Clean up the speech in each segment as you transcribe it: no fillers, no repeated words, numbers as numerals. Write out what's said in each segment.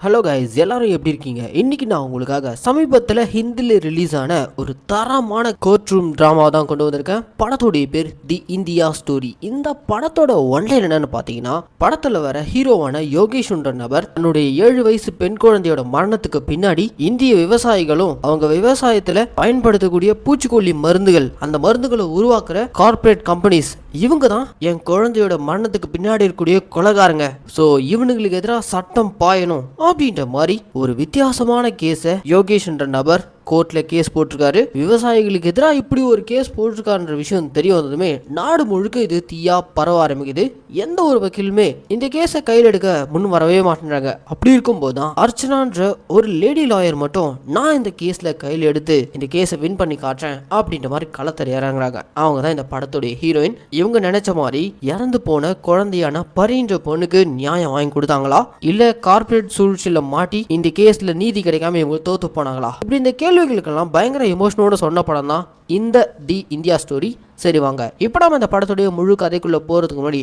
Hello guys, எல்லாரும் எப்படி இருக்கீங்க? இன்னைக்கு நான் உங்களுக்காக சமீபத்தில் ஹிந்தியில் ரிலீஸ் ஆன ஒரு தரமான கோர்ட் ரூம் ட்ராமா தான் கொண்டு வந்திருக்கேன். படத்தோடைய பேர் தி இந்தியா ஸ்டோரி. இந்த படத்தோட ஒன்லைன் என்னன்னு பார்த்தீங்கன்னா, படத்தில் வர ஹீரோவான யோகேஷ்ன்ற நபர் தன்னுடைய 7 வயசு பெண் குழந்தையோட மரணத்துக்கு பின்னாடி இந்திய விவசாயிகளும் அவங்க விவசாயத்தில் பயன்படுத்தக்கூடிய பூச்சிக்கொல்லி மருந்துகள், அந்த மருந்துகளை உருவாக்குற கார்பரேட் கம்பெனிஸ், இவங்க தான் என் குழந்தையோட மரணத்துக்கு பின்னாடி இருக்கக்கூடிய கொலைகாரங்க. ஸோ இவனுங்களுக்கு எதிராக சட்டம் பாயணும் அப்படின்ற மாதிரி ஒரு வித்தியாசமான கேஸை யோகேஷ்ன்ற நபர் கோர்ட்ல கேஸ் போட்டிருக்காரு. விவசாயிகளுக்கு எதிராக இப்படி ஒரு கேஸ் போட்டிருக்காருன்ற விஷயம் தெரிய வந்ததுமே நாடு முழுக்க இது தீயா பரவ ஆரம்பிக்குது. எந்த ஒரு வக்கீலுமே இந்த கேஸை கையில் எடுக்க முன் வரவே மாட்டேங்கிறாங்க. அப்படி இருக்கும்போது தான் அர்ச்சனான்ற ஒரு லேடி லாயர் மட்டும் நான் இந்த கேஸ்ல கையில் எடுத்து இந்த கேஸை வின் பண்ணி காட்டுறேன் அப்படின்ற மாதிரி களத்தறி இறங்குறாங்க. அவங்க தான் இந்த படத்துடைய ஹீரோயின். இவங்க நினைச்ச மாதிரி இறந்து போன குழந்தையான பரின்ற பொண்ணுக்கு நியாயம் வாங்கி கொடுத்தாங்களா, இல்ல கார்பரேட் சூழ்ச்சியில மாட்டி இந்த கேஸ்ல நீதி கிடைக்காம இவங்க தோத்து போனாங்களா? இப்படி இந்த கேள்விகளுக்கெல்லாம் பயங்கர எமோஷனோட சொன்ன படம் தான் இந்த தி இந்தியா ஸ்டோரி. சரி வாங்க, இப்போ நம்ம இந்த படத்துடைய முழு கதைக்குள்ள போறதுக்கு முன்னாடி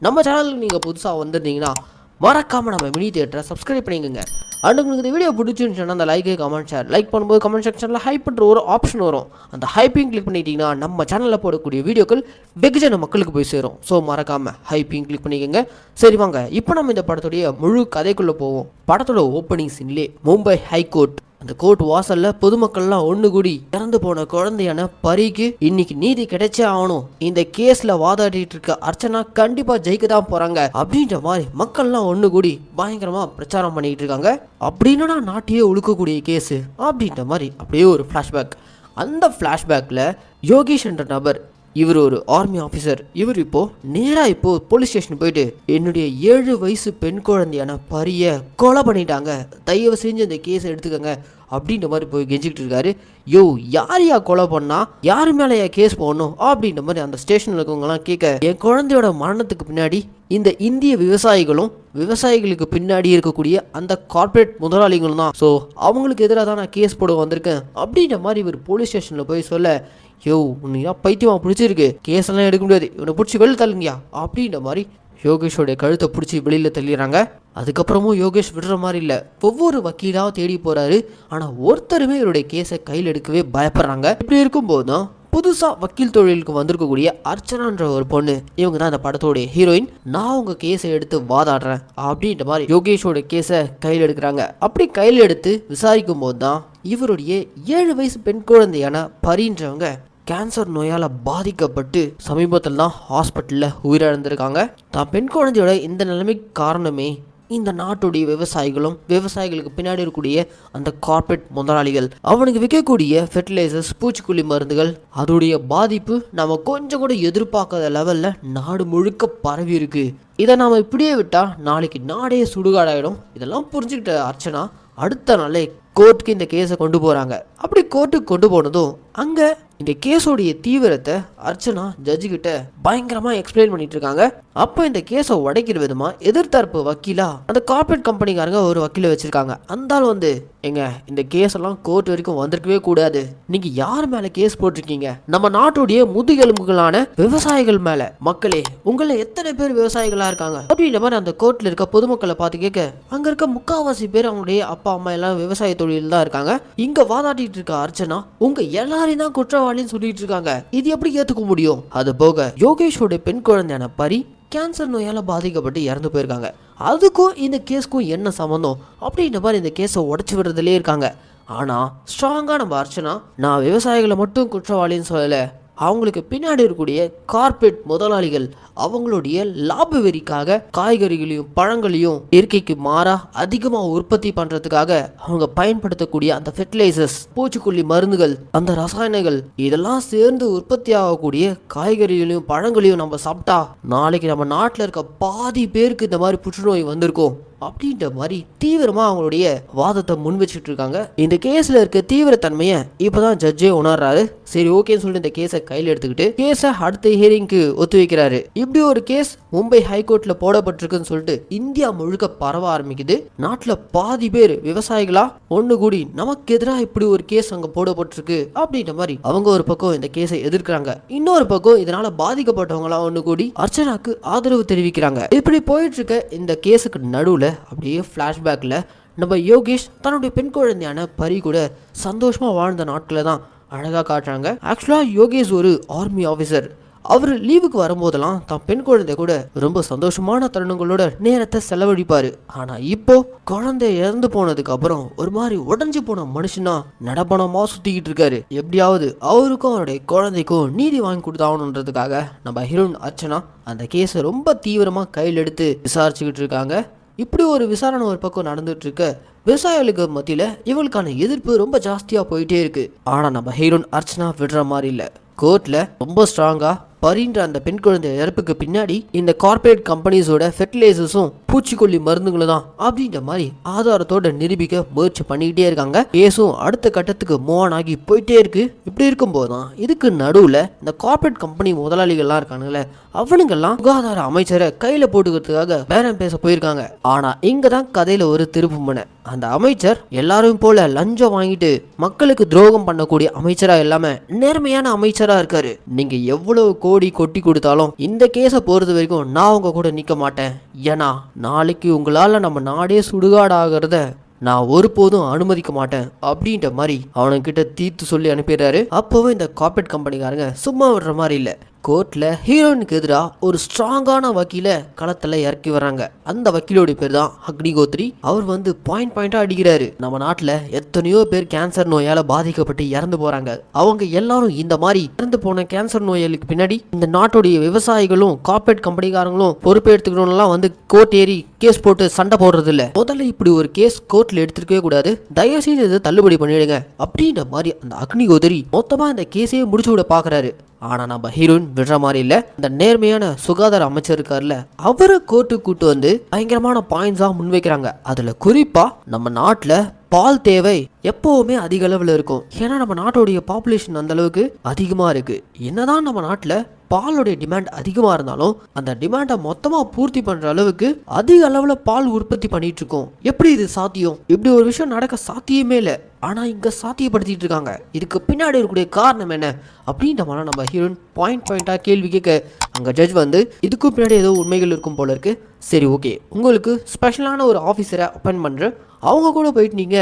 நம்ம சேனலுக்கு நீங்க புதுசா வந்திருந்தீங்கன்னா மறக்காம நம்ம மினி தியேட்டரை சப்ஸ்கிரைப் பண்ணிக்கோங்க. அண்ட் உங்களுக்கு இந்த வீடியோ பிடிச்சிருந்துச்சுன்னா அந்த லைக், கமெண்ட், ஷேர். லைக் பண்ணும்போது கமெண்ட் செக்ஷனில் ஹைப் பண்ணுற ஒரு ஆப்ஷன் வரும். அந்த ஹைப்பிங் கிளிக் பண்ணிட்டீங்கன்னா நம்ம சேனலில் போடக்கூடிய வீடியோக்கள் வெகுஜன மக்களுக்கு போய் சேரும். ஸோ மறக்காமல் ஹைப்பிங் கிளிக் பண்ணிக்கோங்க. சரி வாங்க, இப்போ நம்ம இந்த படத்துடைய முழு கதைக்குள்ளே போவோம். படத்தோட ஓப்பனிங் சீன்லேயே மும்பை ஹைகோர்ட், அந்த கோர்ட் வாசல்ல பொதுமக்கள்லாம் ஒண்ணு கூடி இறந்து போன குழந்தையான பரிக்கு இன்னைக்கு நீதி கிடைச்சே ஆகணும், இந்த கேஸ்ல வாதாடிட்டு இருக்க அர்ச்சனா கண்டிப்பா ஜெயிக்க தான் போறாங்க அப்படின்ற மாதிரி மக்கள்லாம் ஒண்ணு கூடி பயங்கரமா பிரச்சாரம் பண்ணிட்டு இருக்காங்க. அப்படின்னா நாட்டையே உழுக்கக்கூடிய கேஸ் அப்படின்ற மாதிரி அப்படியே ஒரு ஃபிளாஷ்பேக். அந்த ஃபிளாஷ்பேக்ல யோகேஷ் என்ற நபர், இவர் ஒரு ஆர்மி ஆஃபீஸர். இவர் இப்போ போலீஸ் ஸ்டேஷன் போயிட்டு என்னுடைய 7 வயசு பெண் குழந்தையான பரிய கொலை பண்ணிட்டாங்க, தயவு செஞ்சு இந்த கேஸை எடுத்துக்கங்க அப்படின்ற மாதிரி போய் கெஞ்சிக்கிட்டு இருக்காரு. யோ, யாரையா கொலை பண்ணா, யாரு மேலேயா கேஸ் போடணும் அப்படின்ற மாதிரி அந்த ஸ்டேஷனில் இருக்கவங்கலாம் கேட்க, என் குழந்தையோட மரணத்துக்கு பின்னாடி இந்த இந்திய விவசாயிகளும் விவசாயிகளுக்கு பின்னாடி இருக்கக்கூடிய அந்த கார்பரேட் முதலாளிகளும் தான். ஸோ அவங்களுக்கு எதிராக தான் நான் கேஸ் போட வந்திருக்கேன் அப்படின்ற மாதிரி இவர் போலீஸ் ஸ்டேஷனில் போய் சொல்ல, யோ உன்னையா பைத்தியமா பிடிச்சிருக்கு, கேஸ் எல்லாம் எடுக்க முடியாது, இவனை பிடிச்சி வெளில தள்ளுங்கயா அப்படின்ற மாதிரி யோகேஷோடைய கழுத்தை பிடிச்சி வெளியில தள்ளிடுறாங்க. அதுக்கப்புறமும் யோகேஷ் விடுற மாதிரி இல்லை, ஒவ்வொரு வக்கீலாக தேடி போறாரு. ஆனால் ஒருத்தருமே இவருடைய கேஸை கையில் எடுக்கவே பயப்படுறாங்க. இப்படி இருக்கும்போது தான் புதுசாக வக்கீல் தொழிலுக்கு வந்திருக்கக்கூடிய அர்ச்சனான்ற ஒரு பொண்ணு, இவங்க தான் அந்த படத்தோடைய ஹீரோயின். நான் உங்க கேஸை எடுத்து வாதாடுறேன் அப்படின்ற மாதிரி யோகேஷோட கேஸை கையில் எடுக்கிறாங்க. அப்படி கையில் எடுத்து விசாரிக்கும் போது தான் இவருடைய 7 வயசு பெண் குழந்தையான பரின்றவங்க கேன்சர் நோயால் பாதிக்கப்பட்டு சமீபத்தில் தான் ஹாஸ்பிட்டலில் உயிரிழந்திருக்காங்க. தான் பெண் குழந்தையோட இந்த நிலைமைக்கு காரணமே இந்த நாட்டுடைய விவசாயிகளும் விவசாயிகளுக்கு பின்னாடி இருக்கக்கூடிய அந்த கார்பரேட் முதலாளிகள், அவனுக்கு விற்கக்கூடிய ஃபெர்டிலைசர்ஸ், பூச்சிக்கொல்லி மருந்துகள், அதோடைய பாதிப்பு நம்ம கொஞ்சம் கூட எதிர்பார்க்காத லெவலில் நாடு முழுக்க பரவி இருக்கு. இதை நாம் இப்படியே விட்டால் நாளைக்கு நாடே சுடுகாடாயிடும். இதெல்லாம் புரிஞ்சுக்கிட்ட அர்ச்சனா அடுத்த நாளே கோர்ட்டுக்கு இந்த கேஸை கொண்டு போகிறாங்க. அப்படி கோர்ட்டுக்கு கொண்டு போனதும் அங்கே இந்த கேஸோடைய தீவிரத்தை அர்ச்சனா ஜட்ஜு கிட்ட பயங்கரமா எக்ஸ்பிளைன் பண்ணிட்டு இருக்காங்க. அப்போ இந்த கேஸை உடைக்கிற விதமா எதிர்த்தரப்பு வக்கீலா அந்த கார்பரேட் கம்பெனிக்காரங்க ஒரு வக்கீல வச்சிருக்காங்க. அந்த ஆள் வந்து, எங்க இந்த கேஸ் எல்லாம் கோர்ட் வரைக்கும் வந்திருக்கவே கூடாது, நீங்க யார் மேல கேஸ் போட்டிருக்கீங்க, நம்ம நாட்டுடைய முதுகெலும்புகளான விவசாயிகள் மேல. மக்களே, உங்களை எத்தனை பேர் விவசாயிகளா இருக்காங்க அப்படின்ற மாதிரி அந்த கோர்ட்ல இருக்க பொதுமக்களை பார்த்து கேட்க, அங்க இருக்க முக்காவாசி பேர் அவங்களுடைய அப்பா அம்மா எல்லாம் விவசாய தொழில் தான் இருக்காங்க. இங்க வாதாடிட்டு இருக்க அர்ச்சனா உங்க எல்லாரையும் தான் குற்றவாளின்னு சொல்லிட்டு இருக்காங்க, இது எப்படி ஏத்துக்க முடியும்? அது போக யோகேஷோட பெண் குழந்தையான பரி கேன்சர் நோயால பாதிக்கப்பட்டு இறந்து போயிருக்காங்க, அதுக்கும் இந்த கேஸ்க்கும் என்ன சம்பந்தம் அப்படின்ற மாதிரி இந்த கேஸை உடச்சி விடுறதுலே இருக்காங்க. ஆனா ஸ்ட்ராங்கா நம்ம அர்ச்சனா, நான் விவசாயிகளை மட்டும் குற்றவாளின்னு சொல்லல, அவங்களுக்கு பின்னாடி இருக்கக்கூடிய கார்பரேட் முதலாளிகள் அவங்களுடைய லாப வெறிக்காக காய்கறிகளையும் பழங்களையும் இயற்கைக்கு மாறா அதிகமாக உற்பத்தி பண்றதுக்காக அவங்க பயன்படுத்தக்கூடிய அந்த ஃபெர்டிலைசர்ஸ், பூச்சிக்கொல்லி மருந்துகள், அந்த ரசாயனங்கள், இதெல்லாம் சேர்ந்து உற்பத்தி ஆகக்கூடிய காய்கறிகளையும் பழங்களையும் நம்ம சாப்பிட்டா நாளைக்கு நம்ம நாட்டில் இருக்க பாதி பேருக்கு இந்த மாதிரி புற்றுநோய் வந்திருக்கும் அப்படின்ற மாதிரி தீவிரமா அவங்களுடைய வாதத்தை முன் வச்சுட்டு இருக்காங்க. இந்த கேஸ்ல இருக்க தீவிரத்தன்மையை இப்பதான் ஜட்ஜே உணர்றாரு. சரி ஓகேன்னு சொல்லிட்டு இந்த கேஸை கையில் எடுத்துக்கிட்டு கேஸை அடுத்த ஹியரிங்க்கு ஒத்து வைக்கிறாரு. இப்படி ஒரு கேஸ் மும்பை ஹைகோர்ட்ல போடப்பட்டிருக்குன்னு சொல்லிட்டு இந்தியா முழுக்க பரவ ஆரம்பிக்குது. நாட்டுல பாதி பேர் விவசாயிகளா ஒண்ணு கூடி நமக்கு எதிராக இப்படி ஒரு கேஸ் அங்க போடப்பட்டிருக்கு அப்படின்ற மாதிரி அவங்க ஒரு பக்கம் இந்த கேஸை எதிர்க்கிறாங்க, இன்னொரு பக்கம் இதனால பாதிக்கப்பட்டவங்களா ஒண்ணு கூடி அர்ச்சனாக்கு ஆதரவு தெரிவிக்கிறாங்க. இப்படி போயிட்டு இருக்க இந்த கேஸுக்கு நடுவுல அப்படியே பிளாஷ்பேக்ல நம்ம யோகேஷ் தன்னுடைய பெண் குழந்தையான பரி கூட சந்தோஷமா வாழ்ந்த நாட்களை தான் அழகா காட்டுறாங்க. ஆக்சுவலா யோகேஷ் ஒரு ஆர்மி ஆஃபீஸர். அவர் லீவுக்கு வரும்போதெல்லாம் தான் பெண் குழந்தை கூட ரொம்ப சந்தோஷமான தருணங்களோட நேரத்தை செலவழிப்பாரு. ஆனா இப்போ குழந்தை இறந்து போனதுக்கு அப்புறம் ஒரு மாதிரி உடஞ்சு போன மனுஷனா நடப்பணமா சுத்திக்கிட்டு இருக்காரு. எப்படியாவது அவருக்கும் அவருடைய குழந்தைக்கும் நீதி வாங்கி கொடுத்தாகணுன்றதுக்காக நம்ம ஹீரோயின் அர்ச்சனா அந்த கேஸை ரொம்ப தீவிரமா கையில் எடுத்து விசாரிச்சுக்கிட்டு இருக்காங்க. இப்படி ஒரு விசாரணை ஒரு பக்கம் நடந்துட்டு இருக்க விவசாயிகளுக்கு மத்தியில இவளுக்கான எதிர்ப்பு ரொம்ப ஜாஸ்தியா போயிட்டே இருக்கு. ஆனா நம்ம ஹீரோயின் அர்ச்சனா விடுற மாதிரி இல்ல. கோர்ட்ல ரொம்ப ஸ்ட்ராங்கா பரின்ற அந்த பெண் குழந்தை இறப்புக்கு பின்னாடி இந்த கார்பரேட் கம்பெனிஸோட ஃபெர்டிலைசர்ஸும் பூச்சிக்கொல்லி மருந்துகளும் தான் அப்படின்ற மாதிரி ஆதாரத்தோட நிரூபிக்க முயற்சி பண்ணிக்கிட்டே இருக்காங்க. கேஸும் அடுத்த கட்டத்துக்கு மூவ் ஆன் ஆகி போயிட்டே இருக்கு. இப்படி இருக்கும்போது தான் இதுக்கு நடுவில் இந்த கார்பரேட் கம்பெனி முதலாளிகள்லாம் இருக்கானுங்களே, அவனுங்கெல்லாம் சுகாதார அமைச்சரை கையில போட்டுக்கிறதுக்காக பேரம் பேச போயிருக்காங்க. ஆனா இங்க தான் கதையில ஒரு திருப்பு முனை. அந்த அமைச்சர் எல்லாரும் போல லஞ்சம் வாங்கிட்டு மக்களுக்கு துரோகம் பண்ணக்கூடிய அமைச்சரா இல்லாம நேர்மையான அமைச்சரா இருக்காரு. நீங்க எவ்வளவு கோடி கொட்டி கொடுத்தாலும் இந்த கேஸை பொறுத்த வரைக்கும் நான் உங்க கூட நிக்க மாட்டேன். ஏன்னா நாளைக்கு உங்களால நம்ம நாடே சுடுகாடாகிறத நான் ஒருபோதும் அனுமதிக்க மாட்டேன் அப்படின்ற மாதிரி அவனுக்கிட்ட தீர்த்து சொல்லி அனுப்பிடுறாரு. அப்போவும் இந்த கார்பரேட் கம்பெனிக்காரங்க சும்மா விடுற மாதிரி இல்லை. கோர்ட்ல ஹீரோயினுக்கு எதிராக ஒரு ஸ்ட்ராங்கான வக்கீல களத்துல இறக்கி வர்றாங்க. அந்த வக்கீலோட பேர் தான் அக்னிகோத்ரி. அவர் வந்து பாயிண்டா அடிக்கிறாரு. நம்ம நாட்டுல எத்தனையோ பேர் கேன்சர் நோயால பாதிக்கப்பட்டு இறந்து போறாங்க. அவங்க எல்லாரும் இந்த மாதிரி இறந்து போன கேன்சர் நோயாளிக்கு பின்னாடி இந்த நாட்டுடைய விவசாயிகளும் கார்பரேட் கம்பெனிக்காரங்களும் பொறுப்பேற்றுக்கணும்லாம் வந்து கோர்ட் ஏறி கேஸ் போட்டு சண்டை போடுறது இல்ல. முதல்ல இப்படி ஒரு கேஸ் கோர்ட்ல எடுத்துருக்கவே கூடாது, தயவு செய்து இதை தள்ளுபடி பண்ணிடுங்க அப்படின்ற மாதிரி அந்த அக்னிகோத்ரி மொத்தமா இந்த கேஸையே முடிச்சு விட பாக்குறாரு. ஆனா நம்ம ஹீரோயின் விடுற மாதிரி இல்ல. இந்த நேர்மையான சுகாதார அமைச்சர் இருக்காருல்ல, அவரை கோர்ட்டுக்கு கூட்டு வந்து பயங்கரமான பாயிண்ட்ஸா முன்வைக்கிறாங்க. அதுல குறிப்பா நம்ம நாட்டுல பால் தேவை எப்பவுமே அதிக அளவில் இருக்கும். ஏன்னா நம்ம நாட்டுடைய பாப்புலேஷன் அந்த அளவுக்கு அதிகமா இருக்கு. என்னதான் நம்ம நாட்டுல பாலுடைய டிமாண்ட் அதிகமா இருந்தாலும் அந்த டிமாண்டை மொத்தமா பூர்த்தி பண்ற அளவுக்கு அதிக அளவுல பால் உற்பத்தி பண்ணிட்டு இருக்கோம். எப்படி இது சாத்தியம்? இப்படி ஒரு விஷயம் நடக்க சாத்தியமே இல்லை. ஆனா இங்க சாத்தியப்படுத்திட்டு இருக்காங்க. இதுக்கு பின்னாடி இருக்கக்கூடிய காரணம் என்ன அப்படின்ற மாதிரி நம்ம ஹீரோயின் பாயிண்டா கேள்வி கேட்க அங்க ஜட்ஜ் வந்து இதுக்கும் பின்னாடி ஏதோ உண்மைகள் இருக்கும் போல இருக்கு. சரி, ஓகே, உங்களுக்கு ஸ்பெஷலான ஒரு ஆஃபீஸரை அப்பாயின்ட் பண்றேன், அவங்க கூட போயிட்டு நீங்க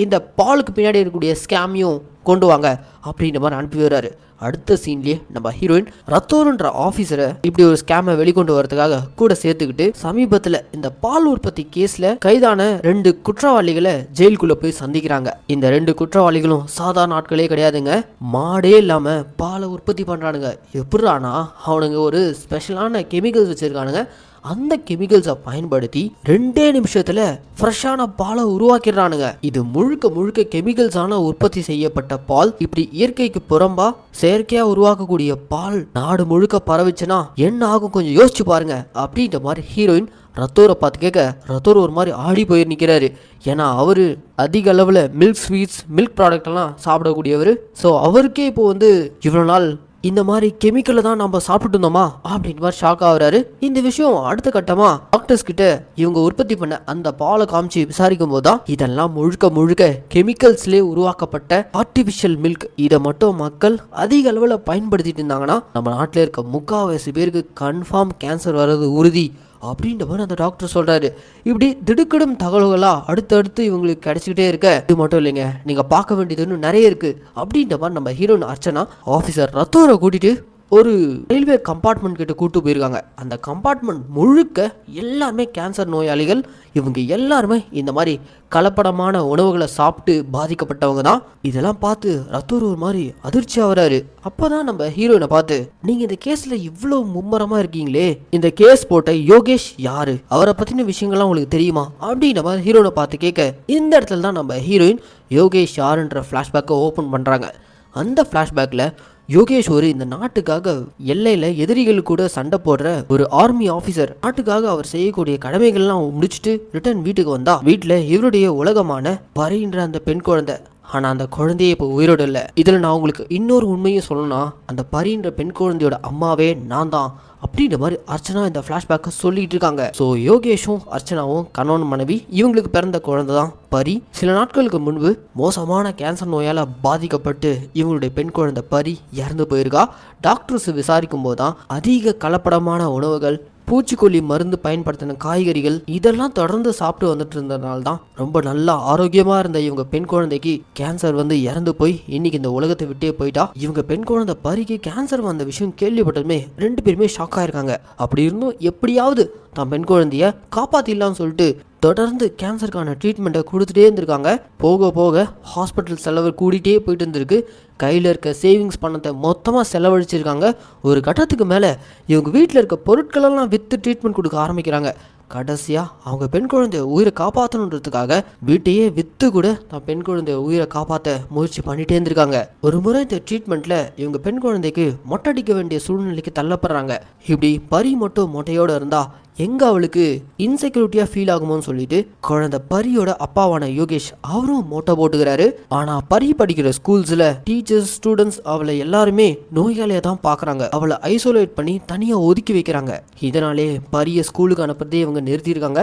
இந்த பாலுக்கு பின்னாடி இருக்கக்கூடிய ஸ்கேமையும் கொண்டு வாங்க அப்படின்ற மாதிரி அனுப்பி வர்றாரு. அடுத்த சீன்லயே நம்ம ஹீரோயின் ரத்தோர்ன்ற ஆபீசரை இப்படி ஒரு ஸ்கேமை வெளிக்கொண்டு வரதுக்காக கூட சேர்த்துக்கிட்டு சமீபத்துல இந்த பால் உற்பத்தி கேஸ்ல கைதான 2 குற்றவாளிகளை ஜெயிலுக்குள்ள போய் சந்திக்கிறாங்க. இந்த 2 குற்றவாளிகளும் சாதாரண ஆட்களே கிடையாதுங்க. மாடே இல்லாம பாலை உற்பத்தி பண்றானுங்க. எப்படின்னா அவனுங்க ஒரு ஸ்பெஷலான கெமிக்கல்ஸ் வச்சிருக்கானுங்க. அந்த கெமிக்கல்ஸை பயன்படுத்தி 2 நிமிஷத்துல ஃப்ரெஷ்ஷான பாலை உருவாக்கிடுறானுங்க. இது முழுக்க கெமிக்கல்ஸான உற்பத்தி செய்யப்பட்ட பால். இப்படி இயற்கைக்கு புறம்பா செயற்கையா உருவாக்கக்கூடிய பால் நாடு முழுக்க பரவிச்சுன்னா என்ன ஆகும் கொஞ்சம் யோசிச்சு பாருங்க அப்படின்ற மாதிரி ஹீரோயின் ரத்தோரை பார்த்து கேட்க ரத்தோர் ஒரு மாதிரி ஆடி போய் நிற்கிறாரு. ஏன்னா அவரு அதிக அளவில் மில்க் ஸ்வீட்ஸ் மில்க் ப்ராடக்ட் எல்லாம் சாப்பிடக்கூடியவர். ஸோ அவருக்கே இப்போ வந்து இவ்வளோ நாள் இந்த மாதிரி கெமிக்கலை தான் நம்ம சாப்பிட்டு இருந்தோமா அப்படின்ற மாதிரி ஷாக் ஆகுறாரு. இந்த விஷயம் அடுத்த கட்டமா டாக்டர்ஸ் கிட்ட இவங்க உற்பத்தி பண்ண அந்த பாலை காமிச்சு விசாரிக்கும் போதுதான் இதெல்லாம் முழுக்க கெமிக்கல்ஸ்லேயே உருவாக்கப்பட்ட ஆர்டிபிஷியல் மில்க். இதை மட்டும் மக்கள் அதிக அளவில் பயன்படுத்திட்டு இருந்தாங்கன்னா நம்ம நாட்டில் இருக்க 3/4 பேருக்கு கன்ஃபார்ம் கேன்சர் வர்றது உறுதி அப்படின்ற மாதிரி அந்த டாக்டர் சொல்றாரு. இப்படி திடுக்கிடும் தகவல்களா அடுத்தடுத்து இவங்களுக்கு கிடைச்சிக்கிட்டே இருக்க இது மட்டும் இல்லைங்க, நீங்க பார்க்க வேண்டியது இன்னும் நிறைய இருக்கு அப்படின்ற மாதிரி நம்ம ஹீரோயின் அர்ச்சனா ஆஃபீஸர் ரத்தோரை கூட்டிட்டு ஒரு ரயில்வே கம்பார்ட்மெண்ட் கிட்ட கூட்டு போயிருக்காங்க. அந்த கம்பார்ட்மெண்ட் முழுக்க எல்லாருமே கேன்சர் நோயாளிகள். இவங்க எல்லாருமே இந்த மாதிரி கலப்படமான உணவுகளை சாப்பிட்டு பாதிக்கப்பட்டவங்க தான். இதெல்லாம் பார்த்து ரத்தோர் ஒரு மாதிரி அதிர்ச்சி ஆகுறாரு. அப்பதான் நம்ம ஹீரோயினை பார்த்து, நீங்க இந்த கேஸ்ல இவ்வளவு மும்மரமா இருக்கீங்களே, இந்த கேஸ் போட்ட யோகேஷ் யாரு, அவரை பத்தின விஷயங்கள்லாம் உங்களுக்கு தெரியுமா அப்படின்ற மாதிரி ஹீரோயினை பார்த்து கேட்க இந்த இடத்துல தான் நம்ம ஹீரோயின் யோகேஷ் யாருன்ற ஃபிளாஷ்பேக்கை ஓப்பன் பண்றாங்க. அந்த ஃபிளாஷ்பேக்ல யோகேஷ் ஒரு இந்த நாட்டுக்காக எல்லையில எதிரிகள் கூட சண்டை போடுற ஒரு ஆர்மி ஆபீசர். நாட்டுக்காக அவர் செய்யக்கூடிய கடமைகள்லாம் முடிச்சுட்டு ரிட்டர்ன் வீட்டுக்கு வந்தா வீட்டுல இவருடைய உலகமான பரின்ற அந்த பெண் குழந்தை. ஆனா அந்த குழந்தைய இப்போ உயிரோடு இல்லை. இதுல நான் உங்களுக்கு இன்னொரு உண்மையும் சொல்லணும்னா அந்த பரின்ற பெண் குழந்தையோட அம்மாவே நான் தான் அப்படின்ற மாதிரி அர்ச்சனா இந்த ஃபிளாஷ்பேக்கை சொல்லிட்டு இருக்காங்க. ஸோ யோகேஷும் அர்ச்சனாவும் கணவன் மனைவி. இவங்களுக்கு பிறந்த குழந்தை தான் பரி. சில நாட்களுக்கு முன்பு மோசமான கேன்சர் நோயால் பாதிக்கப்பட்டு இவங்களுடைய பெண் குழந்தை பரி இறந்து போயிருக்கா. டாக்டர்ஸ் விசாரிக்கும் போது தான் அதிக கலப்படமான உணவுகள், பூச்சிக்கொல்லி மருந்து பயன்படுத்தின காய்கறிகள் இதெல்லாம் தொடர்ந்து சாப்பிட்டு வந்துட்டு இருந்ததுனால தான் ரொம்ப நல்லா ஆரோக்கியமா இருந்த இவங்க பெண் குழந்தைக்கு கேன்சர் வந்து இறந்து போய் இன்னைக்கு இந்த உலகத்தை விட்டே போயிட்டா. இவங்க பெண் குழந்தை பரிக்கு கேன்சர் வந்த விஷயம் கேள்விப்பட்டதுமே 2 பேருமே ஷாக் ஆயிருக்காங்க. அப்படி இருந்தும் எப்படியாவது தான் பெண் குழந்தைய காப்பாத்திடலாம்னு சொல்லிட்டு தொடர்ந்து கேன்சருக்கான ட்ரீட்மெண்ட்டை கொடுத்துட்டே இருந்திருக்காங்க. போக போக ஹாஸ்பிட்டல் செலவு கூடிட்டே போயிட்டு இருந்திருக்கு. கையில் இருக்க சேவிங்ஸ் பணத்தை மொத்தமாக செலவழிச்சிருக்காங்க. ஒரு கட்டத்துக்கு மேலே இவங்க வீட்டில் இருக்க பொருட்களெல்லாம் விற்று ட்ரீட்மெண்ட் கொடுக்க ஆரம்பிக்கிறாங்க. கடைசியாக அவங்க பெண் குழந்தைய உயிரை காப்பாற்றணுன்றதுக்காக வீட்டையே விற்று கூட தான் பெண் குழந்தைய உயிரை காப்பாற்ற முயற்சி பண்ணிகிட்டே இருந்திருக்காங்க. ஒரு முறை இந்த ட்ரீட்மெண்ட்டில் இவங்க பெண் குழந்தைக்கு மொட்டை அடிக்க வேண்டிய சூழ்நிலைக்கு தள்ளப்படுறாங்க. இப்படி பரி மட்டும் மொட்டையோடு இருந்தால் எங்கே அவளுக்கு இன்செக்யூரிட்டியாக ஃபீல் ஆகுமோன்னு சொல்லிட்டு குழந்தை பரியோட அப்பாவான யோகேஷ் அவரும் மொட்டை போட்டுக்கிறாரு. ஆனால் பரி படிக்கிற ஸ்கூல்ஸில் டீச்சர்ஸ் ஸ்டூடெண்ட்ஸ் அவளை எல்லாருமே நோயாளியாக தான் பார்க்குறாங்க. அவளை ஐசோலேட் பண்ணி தனியாக ஒதுக்கி வைக்கிறாங்க. இதனாலே பரியை ஸ்கூலுக்கு அனுப்புறதே இவங்க நிறுத்தியிருக்காங்க.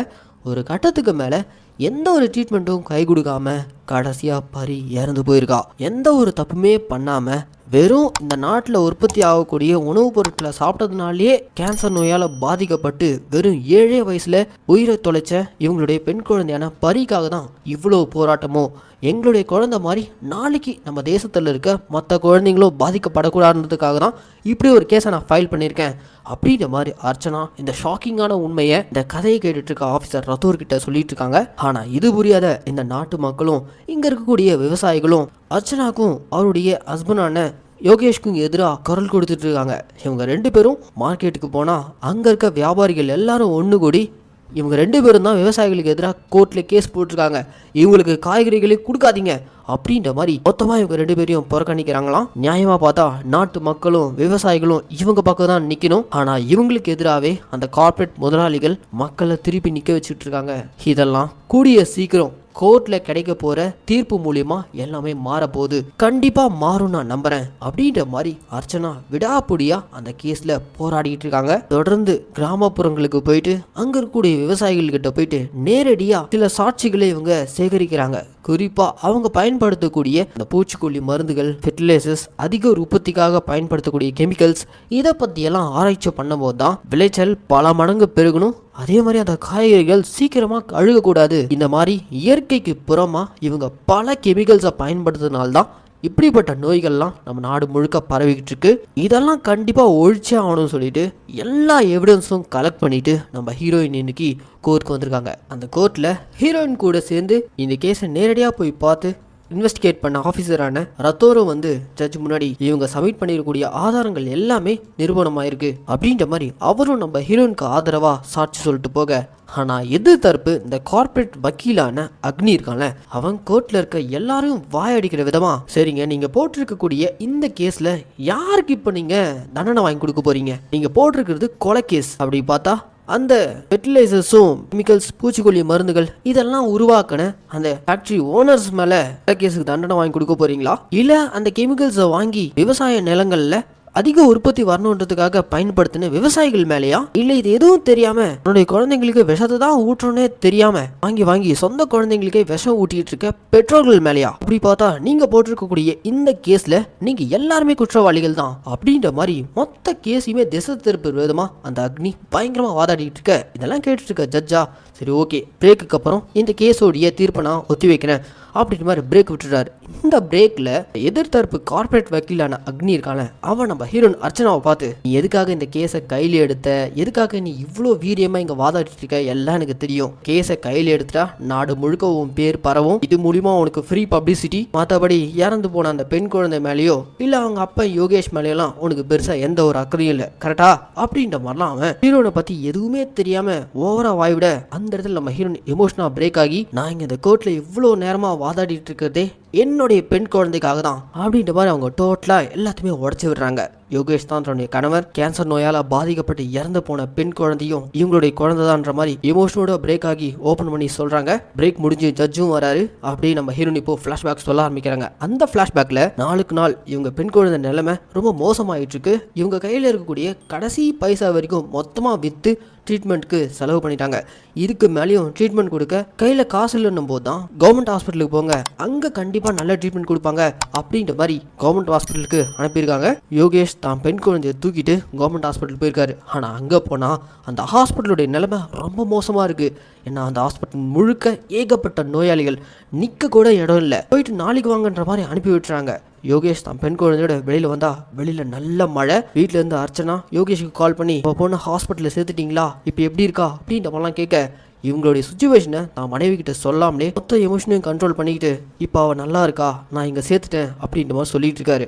ஒரு கட்டத்துக்கு மேலே எந்த ஒரு ட்ரீட்மெண்ட்டும் கை கொடுக்காம கடைசியாக பரி இறந்து போயிருக்கா. எந்த ஒரு தப்புமே பண்ணாமல் வெறும் இந்த நாட்டில் உற்பத்தி ஆகக்கூடிய உணவுப் பொருட்களை சாப்பிட்டதுனாலே கேன்சர் நோயால் பாதிக்கப்பட்டு வெறும் 7 வயசில் உயிரை தொலைச்ச இவங்களுடைய பெண் குழந்தையான பரிக்காக தான் இவ்வளோ போராட்டமோ. எங்களுடைய குழந்தை மாதிரி நாளைக்கு நம்ம தேசத்தில் இருக்க மற்ற குழந்தைங்களும் பாதிக்கப்படக்கூடாதுன்றதுக்காக தான் இப்படி ஒரு கேஸை நான் ஃபைல் பண்ணியிருக்கேன் அப்படின்ற மாதிரி அர்ச்சனா இந்த ஷாக்கிங்கான உண்மையை இந்த கதையை கேட்டுட்டு இருக்க ஆஃபீஸர் ரத்தோர்கிட்ட சொல்லிட்டு இருக்காங்க. ஆனால் இது புரியாத இந்த நாட்டு மக்களும் இங்கே இருக்கக்கூடிய விவசாயிகளும் அர்ச்சனாக்கும் அவருடைய ஹஸ்பண்டான யோகேஷ்க்கும் எதிராக குரல் கொடுத்துட்டு இருக்காங்க. இவங்க 2 பேரும் மார்க்கெட்டுக்கு போனால் அங்கே இருக்க வியாபாரிகள் எல்லாரும் ஒன்று கூடி இவங்க 2 பேரும் தான் விவசாயிகளுக்கு எதிராக கோர்ட்டில் கேஸ் போட்டிருக்காங்க. இவங்களுக்கு காய்கறிகளே கொடுக்காதீங்க அப்படின்ற மாதிரி மொத்தமாக இவங்க 2 பேரையும் புறக்கணிக்கிறாங்களாம். நியாயமாக பார்த்தா நாட்டு மக்களும் விவசாயிகளும் இவங்க பக்கம் தான் நிற்கணும். ஆனால் இவங்களுக்கு எதிராகவே அந்த கார்ப்பரேட் முதலாளிகள் மக்களை திருப்பி நிற்க வச்சுட்டு இருக்காங்க. இதெல்லாம் கூடிய சீக்கிரம் கோர்ட்டில் கிடைக்க போகிற தீர்ப்பு மூலியமா எல்லாமே மாறப்போகுது. கண்டிப்பாக மாறும் நான் நம்புகிறேன் அப்படின்ற மாதிரி அர்ச்சனா விடாப்புடியாக அந்த கேஸில் போராடிட்டு இருக்காங்க. தொடர்ந்து கிராமப்புறங்களுக்கு போயிட்டு அங்கே இருக்கக்கூடிய விவசாயிகள்கிட்ட போயிட்டு நேரடியாக சில சாட்சிகளை இவங்க சேகரிக்கிறாங்க. குறிப்பாக அவங்க பயன்படுத்தக்கூடிய இந்த பூச்சிக்கொல்லி மருந்துகள், ஃபெர்டிலைசர்ஸ், அதிக உற்பத்திக்காக பயன்படுத்தக்கூடிய கெமிக்கல்ஸ் இதை பற்றியெல்லாம் ஆராய்ச்சி பண்ணும்போது தான் விளைச்சல் பல மடங்கு பெருகணும். அதே மாதிரி அந்த காய்கறிகள் சீக்கிரமாக அழுகக்கூடாது. இந்த மாதிரி இயற்கைக்கு புறமா இவங்க பல கெமிக்கல்ஸை பயன்படுத்துறதுனால்தான் இப்படிப்பட்ட நோய்கள்லாம் நம்ம நாடு முழுக்க பரவிக்கிட்டு இருக்கு. இதெல்லாம் கண்டிப்பாக ஒழிச்சே ஆகணும்னு சொல்லிட்டு எல்லா எவிடன்ஸும் கலெக்ட் பண்ணிட்டு நம்ம ஹீரோயின் இன்னைக்கு கோர்ட்டுக்கு வந்திருக்காங்க. அந்த கோர்ட்டில் ஹீரோயின் கூட சேர்ந்து இந்த கேஸை நேரடியாக போய் பார்த்து இன்வெஸ்டிகேட் பண்ண ஆஃபீஸரான ரத்தோரும் வந்து ஜட்ஜ் முன்னாடி இவங்க சப்மிட் பண்ணிருக்கக்கூடிய ஆதாரங்கள் எல்லாமே நிரூபணமாயிருக்கு அப்படின்ற மாதிரி அவரும் நம்ம ஹீரோயினுக்கு ஆதரவாக சாட்சி சொல்லிட்டு போக, ஆனால் எதிர் தரப்பு இந்த கார்ப்பரேட் வக்கீலான அக்னி இருக்கான்ல அவன் கோர்ட்டில் இருக்க எல்லாரும் வாயடிக்கிற விதமா, சரிங்க நீங்கள் போட்டிருக்கக்கூடிய இந்த கேஸில் யாருக்கு இப்போ நீங்கள் தண்டனை வாங்கி கொடுக்க போறீங்க? நீங்கள் போட்டிருக்கிறது கொலை கேஸ். அப்படி பார்த்தா அந்த ஃபெர்டிலைசர்ஸும் கெமிக்கல்ஸ், பூச்சிக்கொல்லி மருந்துகள் இதெல்லாம் உருவாக்கின அந்த ஃபேக்டரி ஓனர்ஸ் மேலே கேஸுக்கு தண்டனை வாங்கி கொடுக்க போறீங்களா? இல்லை அந்த கெமிக்கல்ஸை வாங்கி விவசாய நிலங்களில் அதிக உற்பத்தி வரணுன்றதுக்காக பயன்படுத்தின விவசாயிகள் மேலேயா? இல்லை இது எதுவும் தெரியாம என்னுடைய குழந்தைங்களுக்கு விஷத்தை தான் ஊற்றோன்னே தெரியாம வாங்கி சொந்த குழந்தைங்களுக்கே விஷம் ஊட்டிட்டு இருக்க பெற்றோர்கள் மேலேயா? அப்படி பார்த்தா நீங்க போட்டிருக்கக்கூடிய இந்த கேஸ்ல நீங்க எல்லாருமே குற்றவாளிகள் தான் அப்படின்ற மாதிரி மொத்த கேஸையுமே திசை திருப்ப விதமா அந்த அக்னி பயங்கரமா வாதாடிட்டு இருக்க. இதெல்லாம் கேட்டுட்டு இருக்க ஜட்ஜா, சரி ஓகே பிரேக்குக்கு அப்புறம் இந்த கேஸோடைய தீர்ப்பை நான் ஒத்தி வைக்கிறேன் அப்படின்ற மாதிரி பிரேக் விட்டுறாரு. இந்த பிரேக்ல எதிர்த்தரப்பு கார்ப்பரேட் வக்கீலான அக்னி இருக்கான அவன் நம்ம ஹீரோயின் அர்ச்சனாவை பார்த்து, நீ எதுக்காக இந்த கேஸை கையில் எடுத்த, எதுக்காக நீ இவ்வளோ வீரியமா இங்க வாதாடிட்டு இருக்க, எல்லாம் எனக்கு தெரியும். கேஸை கையில் எடுத்துட்டா நாடு முழுக்க உன் பேர் பரவும், இது மூலியமா உனக்கு ஃப்ரீ பப்ளிசிட்டி. மற்றபடி இறந்து போன அந்த பெண் குழந்தை மேலேயோ இல்ல அவங்க அப்பா யோகேஷ் மேலேயெல்லாம் உனக்கு பெருசா எந்த ஒரு அக்கறையும் இல்லை, கரெக்டா? அப்படின்ற மாதிரிலாம் அவன் ஹீரோனை பத்தி எதுவுமே தெரியாம ஓவரா வாய்விட அந்த இடத்துல நம்ம ஹீரோயின் எமோஷனா பிரேக் ஆகி, நான் இங்க இந்த கோர்ட்ல இவ்வளோ நேரமா வாதாடிட்டு இருக்கிறதே என்னுடைய பெண் குழந்தைக்காக தான் அப்படின்ற மாதிரி அவங்க டோட்டலா எல்லாத்தையுமே உடச்சி விடுறாங்க. யோகேஷ் தான் தன்னுடைய கணவர் கேன்சர் நோயால பாதிக்கப்பட்டு இறந்து போன பெண் குழந்தையும் இவங்களுடைய குழந்தைதான்ற மாதிரி எமோஷனோட பிரேக் ஆகி ஓபன் பண்ணி சொல்றாங்க. பிரேக் முடிஞ்சு ஜட்ஜும் வராரு. அப்படியே நம்ம ஹீரோயின் இப்போ பிளாஷ்பேக் சொல்ல ஆரம்பிக்கிறாங்க. அந்த பிளாஷ்பேக்ல நாளுக்கு நாள் இவங்க பெண் குழந்தை நிலைமை ரொம்ப மோசமாயிட்டு இருக்கு. இவங்க கையில இருக்கக்கூடிய கடைசி பைசா வரைக்கும் மொத்தமா வித்து ட்ரீட்மெண்ட்டுக்கு செலவு பண்ணிட்டாங்க. இதுக்கு மேலேயும் ட்ரீட்மெண்ட் கொடுக்க கையில் காசு இல்லைன்னும் போது தான் கவர்மெண்ட் ஹாஸ்பிட்டலுக்கு போங்க, அங்கே கண்டிப்பாக கண்டிப்பாக நல்ல ட்ரீட்மெண்ட் கொடுப்பாங்க அப்படின்ற மாதிரி கவர்மெண்ட் ஹாஸ்பிட்டலுக்கு அனுப்பியிருக்காங்க. யோகேஷ் தான் பெண் குழந்தையை தூக்கிட்டு கவர்மெண்ட் ஹாஸ்பிட்டல் போயிருக்காரு. ஆனால் அங்கே போனால் அந்த ஹாஸ்பிட்டலுடைய நிலைமை ரொம்ப மோசமாக இருக்குது. ஏன்னா அந்த ஹாஸ்பிட்டல் முழுக்க ஏகப்பட்ட நோயாளிகள், நிற்க கூட இடம் இல்லை. போயிட்டு நாளைக்கு வாங்கன்ற மாதிரி அனுப்பி விட்டுறாங்க. யோகேஷ் தான் பெண் குழந்தையோட வெளியில் வந்தா வெளியில் நல்ல மழை. வீட்டிலேருந்து அர்ச்சனா யோகேஷுக்கு கால் பண்ணி இப்போ பொண்ணு ஹாஸ்பிட்டலில் சேர்த்துட்டிங்களா, இப்போ எப்படி இருக்கா அப்படின்ற மாதிரிலாம் கேட்க இவங்களுடைய சுச்சுவேஷனை தான் மனைவி கிட்ட சொல்லாமலே மொத்த எமோஷனையும் கண்ட்ரோல் பண்ணிக்கிட்டு இப்போ அவள் நல்லா இருக்கா, நான் இங்கே சேர்த்துட்டேன் அப்படின்ற மாதிரி சொல்லிட்டு இருக்காரு.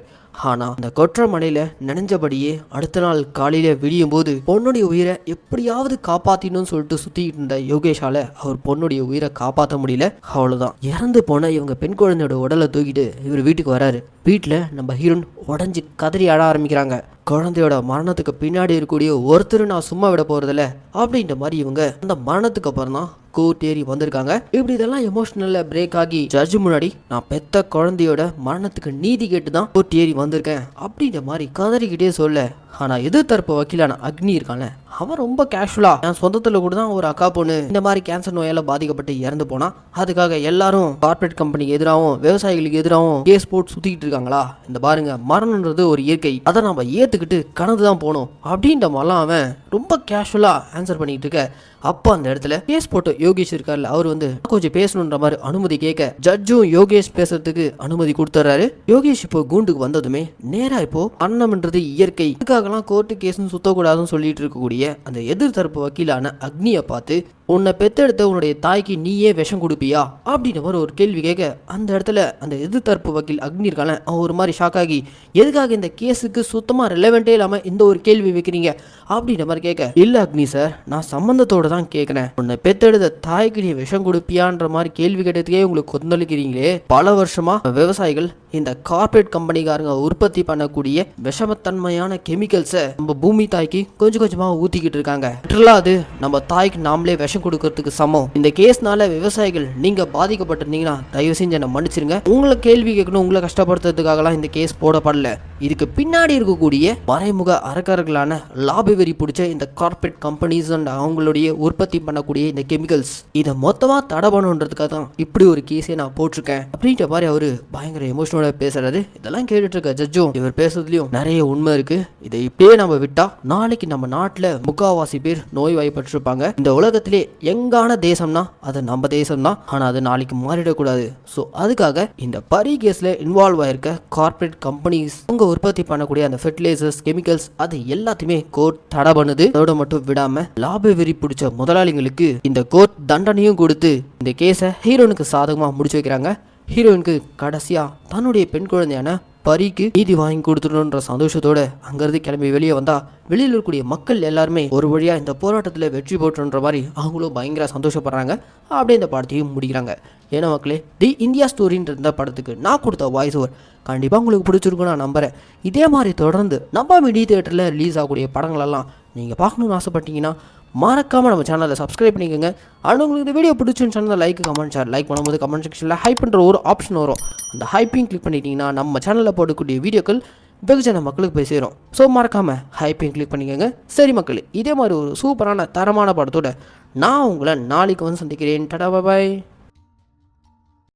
ஆனால் அந்த கொற்ற மலையில நினைஞ்சபடியே அடுத்த நாள் காலையில் விடியும் போது பொண்ணுடைய உயிரை எப்படியாவது காப்பாற்றணும்னு சொல்லிட்டு சுற்றிக்கிட்டு இருந்த யோகேஷால அவர் பொண்ணுடைய உயிரை காப்பாற்ற முடியல. அவ்வளோதான், இறந்து போன இவங்க பெண் குழந்தையோட உடலை தூக்கிட்டு இவர் வீட்டுக்கு வராரு. வீட்டில் நம்ம ஹீரோன் உடஞ்சி கதறி ஆட ஆரம்பிக்கிறாங்க. குழந்தையோட மரணத்துக்கு பின்னாடி இருக்கக்கூடிய ஒருத்தர் நான் சும்மா விட போறதில்ல அப்படின்ற மாதிரி இவங்க அந்த மரணத்துக்கு அப்புறம் தான் கோர்ட் ஏறி வந்திருக்காங்க. இப்படி இதெல்லாம் எமோஷனல்ல பிரேக் ஆகி ஜட்ஜ் முன்னாடி நான் பெத்த குழந்தையோட மரணத்துக்கு நீதி கேட்டு தான் கோர்ட் ஏறி வந்திருக்கேன் அப்படின்ற மாதிரி கதறிக்கிட்டே சொல்ல. ஆனால் எதிர்த்தரப்பு வக்கீலான அக்னி இருக்கான அவன் ரொம்ப கேஷுவலா என் சொந்தத்தில் கூட தான் ஒரு அக்கா பொண்ணு இந்த மாதிரி கேன்சர் நோயால் பாதிக்கப்பட்டு இறந்து போனா அதுக்காக எல்லாரும் கார்பரேட் கம்பெனிக்கு எதிராகவும் விவசாயிகளுக்கு எதிராகவும் கேஸ் போட்டு சுத்திக்கிட்டு இருக்காங்களா, இந்த பாருங்க மரணம்ன்றது ஒரு இயற்கை, அதை நம்ம ஏத்துக்கிட்டு கடந்து தான் போகணும் அப்படின்ற மாதிரிலாம் அவன் ரொம்ப கேஷுவலா ஆன்சர் பண்ணிட்டு இருக்க. அப்போ அந்த இடத்துல கேஸ் போட்டு யோகேஷ் இருக்கார்ல அவர் கொஞ்சம் பேசணுன்ற மாதிரி அனுமதி கேட்க ஜட்ஜும் யோகேஷ் பேசுறதுக்கு அனுமதி கொடுத்துறாரு. யோகேஷ் இப்போ கூண்டுக்கு வந்ததுமே நேரா இப்போ மரணம்ன்றது இயற்கை, இதுக்காகலாம் கோர்ட்டு கேஸ்ன்னு சுத்தக்கூடாதுன்னு சொல்லிட்டு இருக்கக்கூடிய அந்த எதிர்த்தரப்பு வக்கீலான அக்னியை பார்த்து உன்னை பெத்தெடுத்த உன்னுடைய தாய்க்கு நீயே விஷம் கொடுப்பியா அப்படின்ற மாதிரி ஒரு கேள்வி கேட்க அந்த இடத்துல அந்த எதிர்த்தரப்பு வக்கீல் அக்னி இருக்கான அவன் ஒரு மாதிரி ஷாக் ஆகி எதுக்காக இந்த கேஸுக்கு சுத்தமாக ரெலவெண்டே இல்லாமல் இந்த ஒரு கேள்வி வைக்கிறீங்க அப்படின்ற மாதிரி கேட்க, இல்லை அக்னி சார் நான் சம்மந்தத்தோடு தான் கேட்குறேன், உன்னை பெத்தெடுத்த தாய்க்கு நீ விஷம் கொடுப்பியான்ற மாதிரி கேள்வி கேட்டதுக்கே உங்களுக்கு கொந்தளிக்கிறீங்களே. பல வருஷமா விவசாயிகள் இந்த கார்பரேட் கம்பெனிக்காரங்க உற்பத்தி பண்ணக்கூடிய விஷமத்தன்மையான கெமிக்கல்ஸை நம்ம பூமி தாய்க்கு கொஞ்சம் கொஞ்சமாக ஊற்றிக்கிட்டு இருக்காங்க. அது நம்ம தாய்க்கு நாமளே விஷம் கொடுக்கறதுக்கு சமம். இந்த கேஸ்னால விவசாயிகள் நீங்க பாதிக்கப்பட்டிருந்தீங்கன்னா தயவு செஞ்சு என்ன மன்னிச்சிருங்க. உங்களை கேள்வி கேட்கணும், உங்களை கஷ்டப்படுத்துறதுக்காகலாம் இந்த கேஸ் போடப்படல. இதுக்கு பின்னாடி இருக்கக்கூடிய மறைமுக அரக்கர்களான லாப வெறி பிடிச்ச இந்த கார்பரேட் கம்பெனிஸ் அண்ட் அவங்களுடைய உற்பத்தி பண்ணக்கூடிய இந்த கெமிக்கல்ஸ் இதை மொத்தமா தடை பண்ணணுன்றதுக்காக தான் இப்படி ஒரு கேஸே நான் போட்டிருக்கேன் அப்படின்ற மாதிரி அவரு பயங்கர எமோஷனோட பேசுறாரு. இதெல்லாம் கேட்டுட்டு இருக்க ஜட்ஜும் இவர் பேசுறதுலயும் நிறைய உண்மை இருக்கு, இதை இப்படியே நம்ம விட்டா நாளைக்கு நம்ம நாட்டுல முக்காவாசி பேர் நோய் வாய்ப்பட்டிருப்பாங்க. இந்த உலகத்திலே எங்கான தேசம்னா அது நம்ம தேசம் தான். ஆனா அது நாளைக்கு மாறிடக்கூடாது. ஸோ அதுக்காக இந்த பரி கேஸ்ல இன்வால்வ் ஆயிருக்க கார்பரேட் கம்பெனிஸ் அவங்க உற்பத்தி பண்ணக்கூடிய அந்த ஃபெர்டிலைசர்ஸ் கெமிக்கல்ஸ் அது எல்லாத்தையுமே கோர்ட் தடை பண்ணுது. அதோட மட்டும் விடாம லாப வெறி பிடிச்ச முதலாளிகளுக்கு இந்த கோர்ட் தண்டனையும் கொடுத்து இந்த கேஸை ஹீரோனுக்கு சாதகமா முடிச்சு வைக்கிறாங்க. ஹீரோயினுக்கு கடைசியா தன்னுடைய பெண் குழந்தையான பரிக்கு நீதி வாங்கி கொடுத்துடணுன்ற சந்தோஷத்தோட அங்கிருந்து கிளம்பி வெளியே வந்தா வெளியில் இருக்கக்கூடிய மக்கள் எல்லாருமே ஒரு வழியா இந்த போராட்டத்தில் வெற்றி போட்டுன்ற மாதிரி அவங்களும் பயங்கர சந்தோஷப்படுறாங்க. அப்படியே இந்த படத்தையும் முடிக்கிறாங்க. ஏன்னா மக்களே, தி இந்தியா ஸ்டோரின்ற இந்த படத்துக்கு நான் கொடுத்த வாய்ஸ் ஓவர் கண்டிப்பாக உங்களுக்கு பிடிச்சிருக்கும் நான் நம்புறேன். இதே மாதிரி தொடர்ந்து நம்ம மிடி தியேட்டரில் ரிலீஸ் ஆகக்கூடிய படங்களெல்லாம் நீங்கள் பார்க்கணுன்னு ஆசைப்பட்டீங்கன்னா மறக்காமல் நம்ம சேனலை சப்ஸ்கிரைப் பண்ணிக்கோங்க. ஆனால் உங்களுக்கு இந்த வீடியோ பிடிச்சுன்னு சொன்னால் லைக் கமெண்ட் ஷேர். லைக் பண்ணும்போது கமெண்ட் செக்ஷனில் ஹைப் பண்ணுற ஒரு ஆப்ஷன் வரும். அந்த ஹைப்பிங் கிளிக் பண்ணிட்டீங்கன்னா நம்ம சேனலில் போடக்கூடிய வீடியோக்கள் வெகுஜன மக்களுக்கு போய் சேரும். ஸோ மறக்காமல் ஹைப்பிங் கிளிக் பண்ணிக்கோங்க. சரி மக்கள், இதே மாதிரி ஒரு சூப்பரான தரமான படத்தோட நான் உங்களை நாளைக்கு வந்து சந்திக்கிறேன். டடா பாய்.